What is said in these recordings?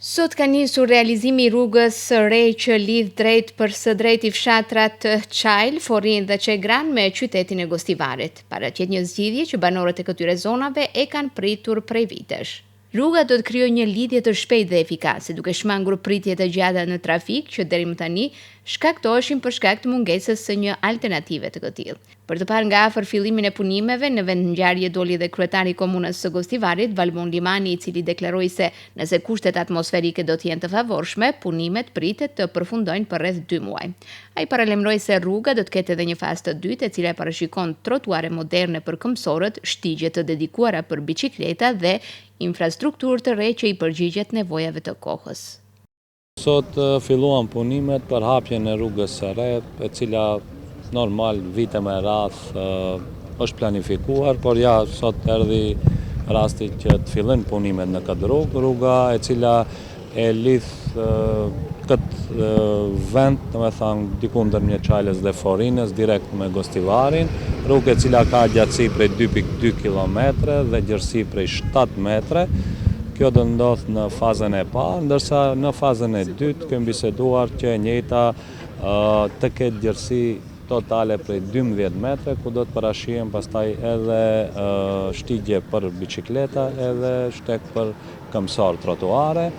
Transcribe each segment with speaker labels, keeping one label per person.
Speaker 1: Sot ka nisur realizimi i rrugës së re që lidh drejt për së drejti fshatrat Çajl, Forin dhe Çegran me qytetin e Gostivarit. Paraqet një zgjidhje që banorët e këtyre zonave e kanë pritur prej vitesh. Rruga do të krijojë një lidhje të shpejtë dhe efikase, duke shmangur pritje të gjata në trafik që deri më tani shkaktoheshin për shkak të mungesës së një alternative të këtillë. Për të parë nga afër fillimin e punimeve, në vendngjarje doli dhe kryetari i komunës së Gostivarit, Valmon Limani, i cili deklaroi se nëse kushtet atmosferike do të jenë të favorshme, punimet pritet të përfundojnë për rreth 2 muaj. Ai paralajmëroi se rruga do të ketë edhe një fazë të dytë, e cila parashikon trotuare moderne për këmbësorët, shtigje të dedikuara për biçikleta dhe infrastrukturë të re që i përgjigjet nevojave të kohës.
Speaker 2: Sot filluan punimet për hapjen e rrugës së re, e cila normal vite me radh është planifikuar, por ja sot erdhi rasti që të fillojnë punimet në këtë rrugë, rruga e cila e lidh këtë vend, domethënë diku ndërmjet Çajlës dhe Forinës direkt me Gostivarin, rrugë e cila ka gjatësi prej 2.2 km dhe gjerësi prej 7 metre. Kjo do ndodh në fazën e parë, ndërsa në fazën e dytë kemi biseduar që e njëjta të ketë gjerësi totale prej 12 metre, ku do të parashihen pastaj edhe shtigje për biçikleta edhe shtek për këmbësor trotuare.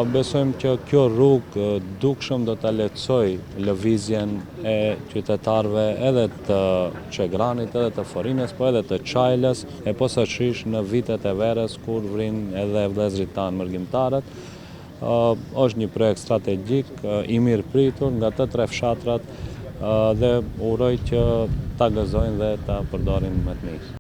Speaker 2: Besojmë që kjo rrugë dukshëm do ta lehtësojë lëvizjen e qytetarëve edhe të Çegranit, edhe të Forinës, po edhe të Çajlës, e posaçërisht në vitet e verës kur vrin edhe vëllezërit tanë mërgjimtarët. Është një projekt strategjik i mirë pritur nga të tre fshatrat dhe uroj që ta gëzojnë dhe ta përdorin më të mirë.